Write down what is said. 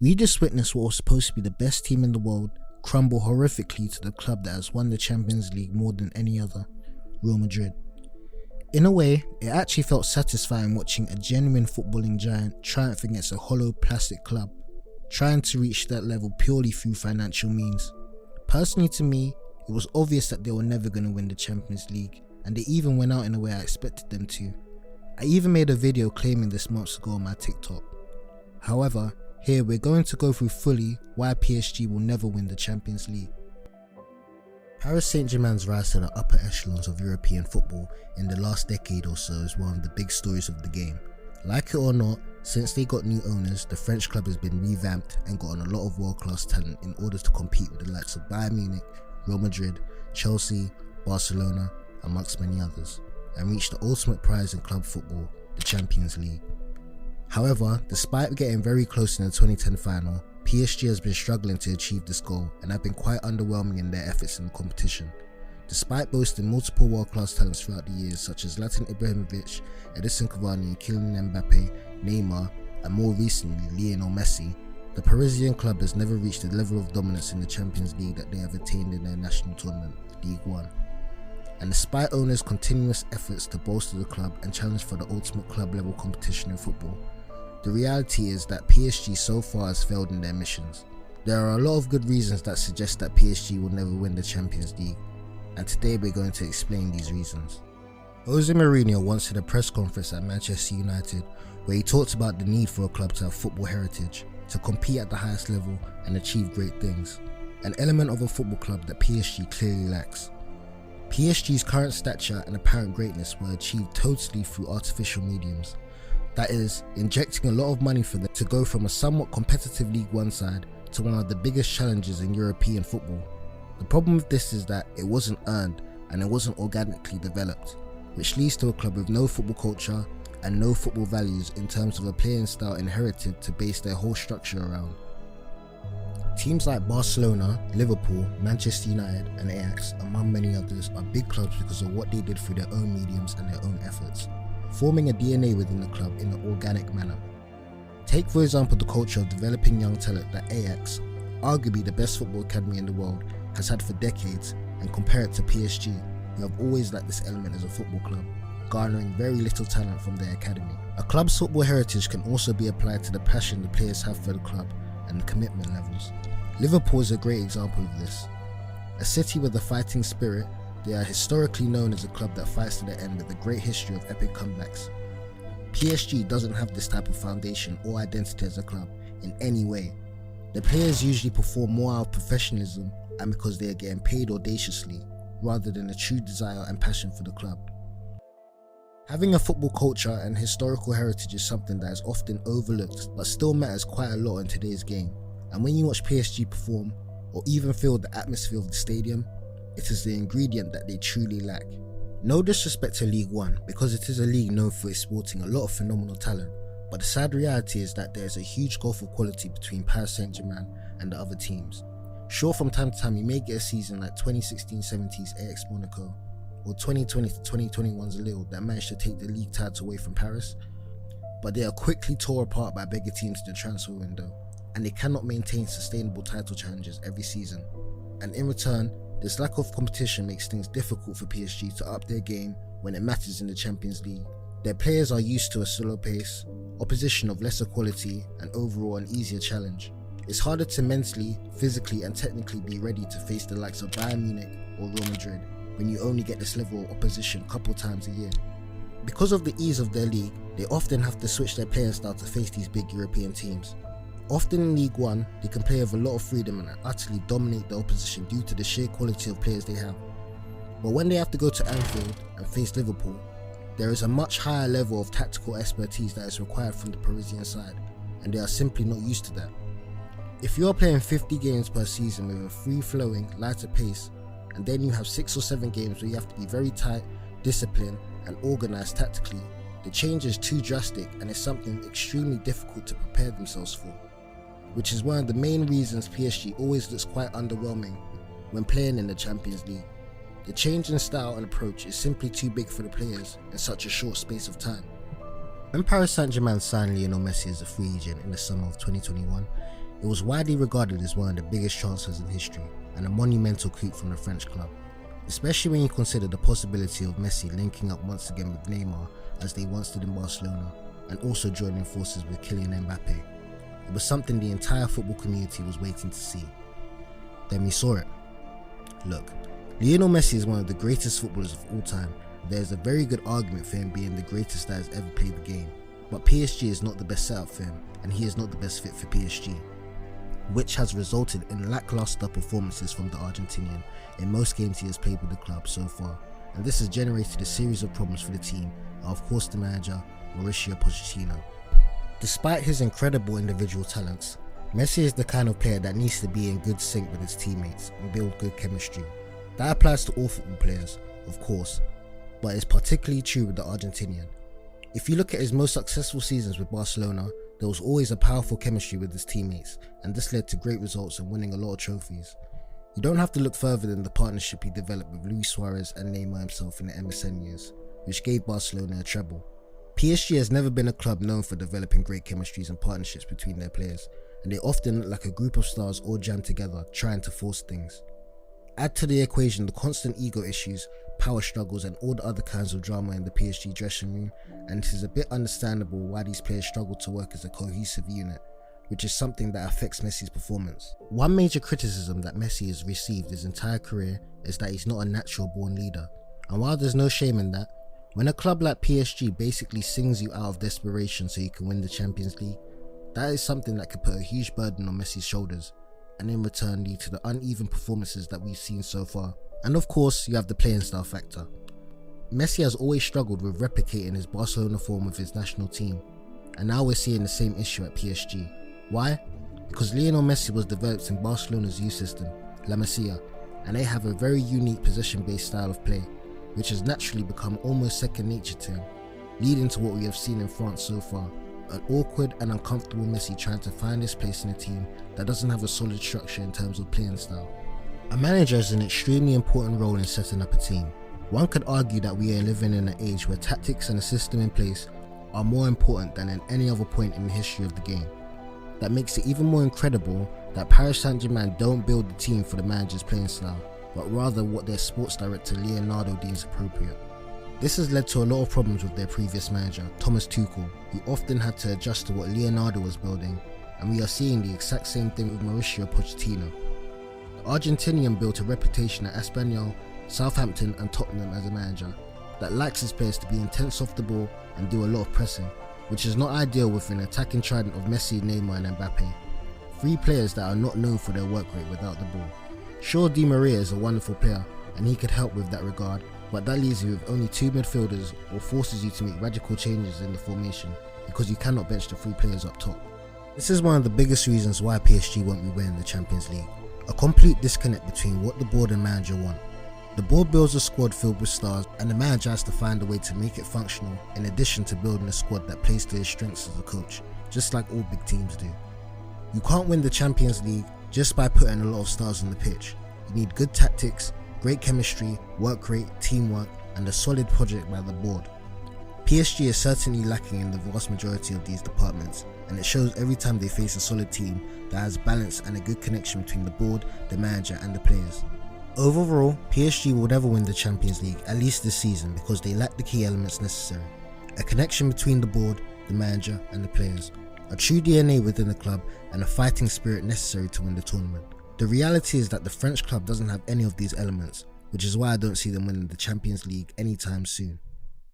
We just witnessed what was supposed to be the best team in the world crumble horrifically to the club that has won the Champions League more than any other, Real Madrid. In a way, it actually felt satisfying watching a genuine footballing giant triumph against a hollow plastic club, trying to reach that level purely through financial means. Personally, to me, it was obvious that they were never going to win the Champions League, and they even went out in a way I expected them to. I even made a video claiming this months ago on my TikTok. However, here we're going to go through fully why PSG will never win the Champions League. Paris Saint-Germain's rise to the upper echelons of European football in the last decade or so is one of the big stories of the game. Like it or not, since they got new owners, the French club has been revamped and gotten a lot of world-class talent in order to compete with the likes of Bayern Munich, Real Madrid, Chelsea, Barcelona, amongst many others, and reach the ultimate prize in club football, the Champions League. However, despite getting very close in the 2010 final, PSG has been struggling to achieve this goal and have been quite underwhelming in their efforts in the competition. Despite boasting multiple world-class talents throughout the years such as Zlatan Ibrahimovic, Edinson Cavani, Kylian Mbappe, Neymar, and more recently Lionel Messi, the Parisian club has never reached the level of dominance in the Champions League that they have attained in their national tournament, Ligue 1. And despite owners' continuous efforts to bolster the club and challenge for the ultimate club level competition in football, the reality is that PSG so far has failed in their missions. There are a lot of good reasons that suggest that PSG will never win the Champions League, and today we're going to explain these reasons. Jose Mourinho once did a press conference at Manchester United where he talked about the need for a club to have football heritage, to compete at the highest level and achieve great things, an element of a football club that PSG clearly lacks. PSG's current stature and apparent greatness were achieved totally through artificial mediums. That is, injecting a lot of money for them to go from a somewhat competitive League 1 side to one of the biggest challenges in European football. The problem with this is that it wasn't earned and it wasn't organically developed, which leads to a club with no football culture and no football values in terms of a playing style inherited to base their whole structure around. Teams like Barcelona, Liverpool, Manchester United and Ajax, among many others, are big clubs because of what they did through their own mediums and their own efforts, forming a DNA within the club in an organic manner. Take for example the culture of developing young talent that Ajax, arguably the best football academy in the world, has had for decades, and compare it to PSG, who have always lacked this element as a football club, garnering very little talent from their academy. A club's football heritage can also be applied to the passion the players have for the club and the commitment levels. Liverpool is a great example of this. A city with a fighting spirit, they are historically known as a club that fights to the end with a great history of epic comebacks. PSG doesn't have this type of foundation or identity as a club in any way. The players usually perform more out of professionalism and because they are getting paid audaciously, rather than a true desire and passion for the club. Having a football culture and historical heritage is something that is often overlooked but still matters quite a lot in today's game, and when you watch PSG perform or even feel the atmosphere of the stadium, it is the ingredient that they truly lack. No disrespect to League 1 because it is a league known for exporting a lot of phenomenal talent, but the sad reality is that there is a huge gulf of quality between Paris Saint-Germain and the other teams. Sure, from time to time you may get a season like 2016-17's Ajax Monaco or 2020-2021's Lille that managed to take the league title away from Paris, but they are quickly tore apart by bigger teams in the transfer window, and they cannot maintain sustainable title challenges every season. And in return, this lack of competition makes things difficult for PSG to up their game when it matters in the Champions League. Their players are used to a slower pace, opposition of lesser quality, and overall an easier challenge. It's harder to mentally, physically and technically be ready to face the likes of Bayern Munich or Real Madrid when you only get this level of opposition a couple times a year. Because of the ease of their league, they often have to switch their playing style to face these big European teams. Often in League 1, they can play with a lot of freedom and utterly dominate the opposition due to the sheer quality of players they have. But when they have to go to Anfield and face Liverpool, there is a much higher level of tactical expertise that is required from the Parisian side, and they are simply not used to that. If you are playing 50 games per season with a free-flowing, lighter pace, and then you have 6 or 7 games where you have to be very tight, disciplined, and organised tactically, the change is too drastic and is something extremely difficult to prepare themselves for, which is one of the main reasons PSG always looks quite underwhelming when playing in the Champions League. The change in style and approach is simply too big for the players in such a short space of time. When Paris Saint-Germain signed Lionel Messi as a free agent in the summer of 2021, It was widely regarded as one of the biggest transfers in history and a monumental coup from the French club, especially when you consider the possibility of Messi linking up once again with Neymar as they once did in Barcelona, and also joining forces with Kylian Mbappe. It was something the entire football community was waiting to see. Then we saw it. Look, Lionel Messi is one of the greatest footballers of all time. There is a very good argument for him being the greatest that has ever played the game, but PSG is not the best setup for him, and he is not the best fit for PSG, which has resulted in lackluster performances from the Argentinian in most games he has played with the club so far, and this has generated a series of problems for the team and of course the manager, Mauricio Pochettino. Despite his incredible individual talents, Messi is the kind of player that needs to be in good sync with his teammates and build good chemistry. That applies to all football players, of course, but is particularly true with the Argentinian. If you look at his most successful seasons with Barcelona, there was always a powerful chemistry with his teammates, and this led to great results and winning a lot of trophies. You don't have to look further than the partnership he developed with Luis Suarez and Neymar himself in the MSN years, which gave Barcelona a treble. PSG has never been a club known for developing great chemistries and partnerships between their players, and they often look like a group of stars all jammed together trying to force things. Add to the equation the constant ego issues, power struggles and all the other kinds of drama in the PSG dressing room, and it is a bit understandable why these players struggle to work as a cohesive unit, which is something that affects Messi's performance. One major criticism that Messi has received his entire career is that he's not a natural born leader, and while there's no shame in that, when a club like PSG basically sings you out of desperation so you can win the Champions League, that is something that could put a huge burden on Messi's shoulders, and in return lead to the uneven performances that we've seen so far. And of course, you have the playing style factor. Messi has always struggled with replicating his Barcelona form with his national team, and now we're seeing the same issue at PSG. Why? Because Lionel Messi was developed in Barcelona's youth system, La Masia, and they have a very unique possession-based style of play, which has naturally become almost second nature to him, leading to what we have seen in France so far, an awkward and uncomfortable Messi trying to find his place in a team that doesn't have a solid structure in terms of playing style. A manager has an extremely important role in setting up a team. One could argue that we are living in an age where tactics and a system in place are more important than at any other point in the history of the game. That makes it even more incredible that Paris Saint-Germain don't build the team for the manager's playing style, but rather what their sports director Leonardo deems appropriate. This has led to a lot of problems with their previous manager, Thomas Tuchel, who often had to adjust to what Leonardo was building, and we are seeing the exact same thing with Mauricio Pochettino. The Argentinian built a reputation at Espanyol, Southampton and Tottenham as a manager that likes his players to be intense off the ball and do a lot of pressing, which is not ideal with an attacking trident of Messi, Neymar and Mbappe, three players that are not known for their work rate without the ball. Sure, Di Maria is a wonderful player and he could help with that regard, but that leaves you with only two midfielders or forces you to make radical changes in the formation because you cannot bench the three players up top. This is one of the biggest reasons why PSG won't be winning the Champions League. A complete disconnect between what the board and manager want. The board builds a squad filled with stars and the manager has to find a way to make it functional in addition to building a squad that plays to his strengths as a coach, just like all big teams do. You can't win the Champions League just by putting a lot of stars on the pitch. You need good tactics, great chemistry, work rate, teamwork and a solid project by the board. PSG is certainly lacking in the vast majority of these departments, and it shows every time they face a solid team that has balance and a good connection between the board, the manager and the players. Overall, PSG will never win the Champions League, at least this season, because they lack the key elements necessary. A connection between the board, the manager and the players, a true DNA within the club and a fighting spirit necessary to win the tournament. The reality is that the French club doesn't have any of these elements, which is why I don't see them winning the Champions League anytime soon.